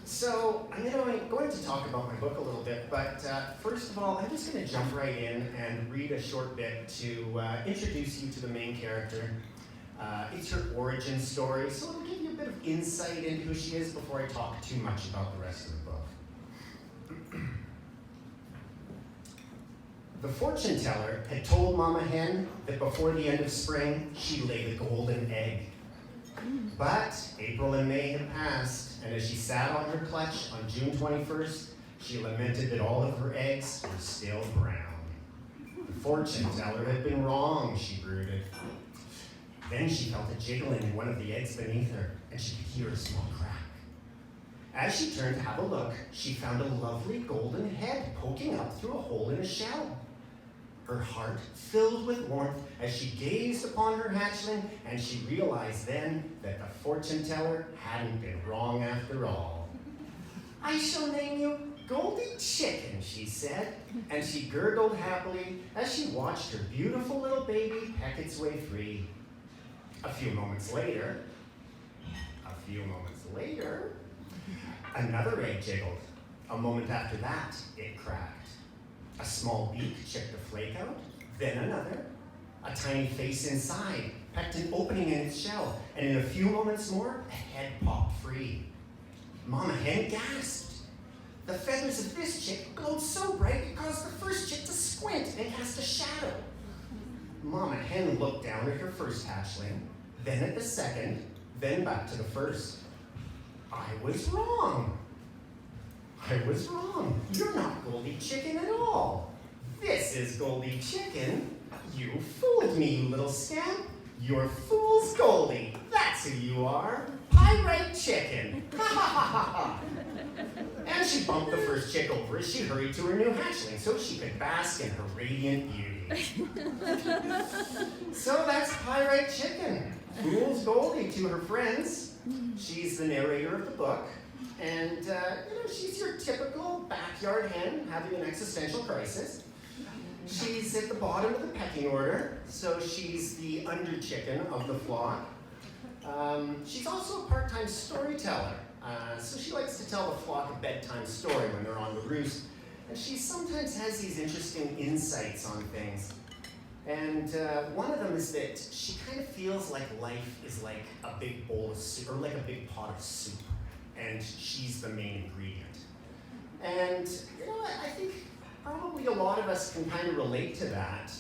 So I'm going to talk about my book a little bit, but first of all, I'm just going to jump right in and read a short bit to introduce you to the main character. It's her origin story, so it'll give you a bit of insight into who she is before I talk too much about the rest of the book. The fortune teller had told Mama Hen that before the end of spring, she'd lay the golden egg. But April and May had passed, and as she sat on her clutch on June 21st, she lamented that all of her eggs were still brown. The fortune teller had been wrong, she brooded. Then she felt a jiggling in one of the eggs beneath her, and she could hear a small crack. As she turned to have a look, she found a lovely golden head poking up through a hole in a shell. Her heart filled with warmth as she gazed upon her hatchling, and she realized then that the fortune teller hadn't been wrong after all. "I shall name you Goldie Chicken," she said, and she gurgled happily as she watched her beautiful little baby peck its way free. A few moments later, another egg jiggled. A moment after that, it cracked. A small beak chipped a flake out, then another. A tiny face inside pecked an opening in its shell, and in a few moments more, a head popped free. Mama Hen gasped. The feathers of this chick glowed so bright it caused the first chick to squint and cast a shadow. Mama Hen looked down at her first hatchling, then at the second, then back to the first. I was wrong. You're not Goldie Chicken at all. This is Goldie Chicken. You fooled me, you little scamp. You're Fool's Goldie. That's who you are. Pyrite Chicken. Ha ha ha ha ha. And she bumped the first chick over as she hurried to her new hatchling so she could bask in her radiant beauty. So that's Pyrite Chicken. Fool's Goldie to her friends. She's the narrator of the book. And, she's your typical backyard hen having an existential crisis. She's at the bottom of the pecking order, so she's the under chicken of the flock. She's also a part-time storyteller, so she likes to tell the flock a bedtime story when they're on the roost. And she sometimes has these interesting insights on things. And one of them is that she kind of feels like life is like a big bowl of soup, or like a big pot of soup. And she's the main ingredient. And, I think probably a lot of us can kind of relate to that.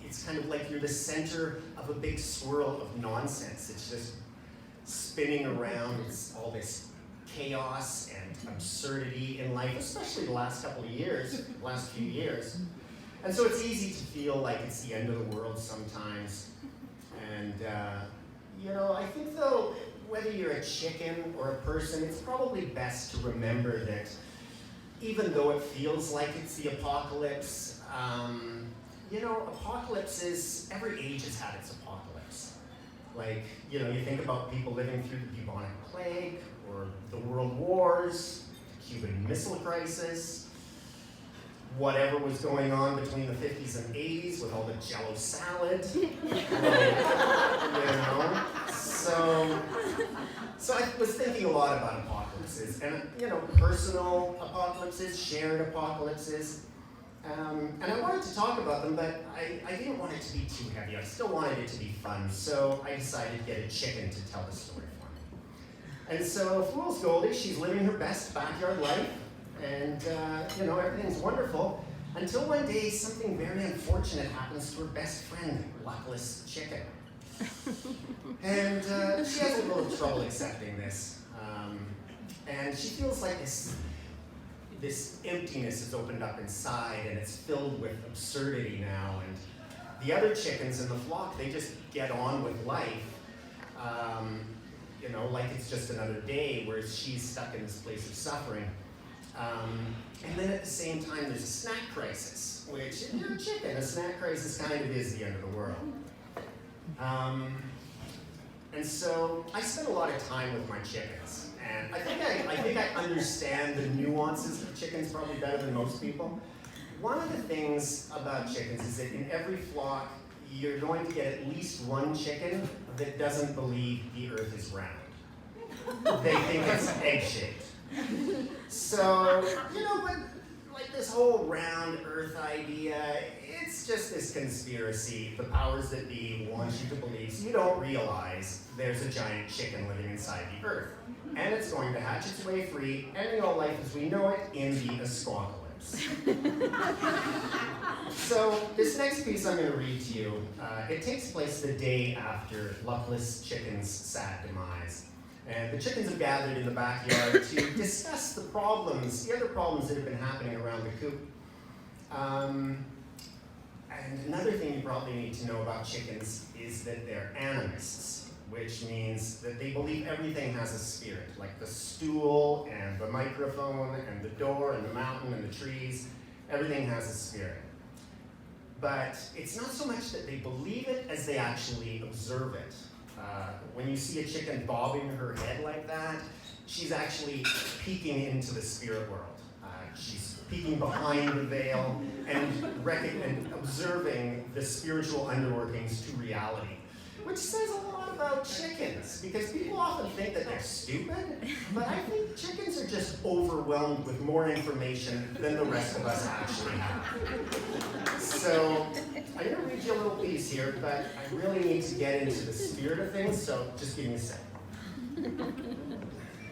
It's kind of like you're the center of a big swirl of nonsense. It's just spinning around. It's all this chaos and absurdity in life, especially the last few years. And so it's easy to feel like it's the end of the world sometimes. And, I think though, whether you're a chicken or a person, it's probably best to remember that even though it feels like it's the apocalypse, apocalypses, every age has had its apocalypse. Like, you think about people living through the bubonic plague, or the world wars, the Cuban Missile Crisis, whatever was going on between the 50s and 80s with all the Jell-O salad, So I was thinking a lot about apocalypses, and personal apocalypses, shared apocalypses, and I wanted to talk about them, but I didn't want it to be too heavy. I still wanted it to be fun, so I decided to get a chicken to tell the story for me. And so Fool's Goldie, she's living her best backyard life, and everything's wonderful, until one day something very unfortunate happens to her best friend, Luckless Chicken. And she has a little trouble accepting this. And she feels like this emptiness has opened up inside, and it's filled with absurdity now. And the other chickens in the flock, they just get on with life, like it's just another day, whereas she's stuck in this place of suffering. And then at the same time, there's a snack crisis, which, if you're a chicken, a snack crisis kind of is the end of the world. And so I spend a lot of time with my chickens, and I think I understand the nuances of chickens probably better than most people. One of the things about chickens is that in every flock, you're going to get at least one chicken that doesn't believe the earth is round. they think it's egg-shaped. So, but like this whole round Earth idea, it's just this conspiracy the powers that be want you to believe so you don't realize there's a giant chicken living inside the Earth. And it's going to hatch its way free, ending all life as we know it in the Asquawkalypse. So this next piece I'm going to read to you, it takes place the day after luckless chicken's sad demise. And the chickens have gathered in the backyard to discuss the other problems that have been happening around the coop. And another thing you probably need to know about chickens is that they're animists, which means that they believe everything has a spirit, like the stool and the microphone and the door and the mountain and the trees. Everything has a spirit. But it's not so much that they believe it as they actually observe it. When you see a chicken bobbing her head like that, she's actually peeking into the spirit world. She's peeking behind the veil and observing the spiritual underworkings to reality, which says a lot about chickens, because people often think that they're stupid, but I think chickens are just overwhelmed with more information than the rest of us actually have. So I'm going to read you a little piece here, but I really need to get into the spirit of things, so just give me a second.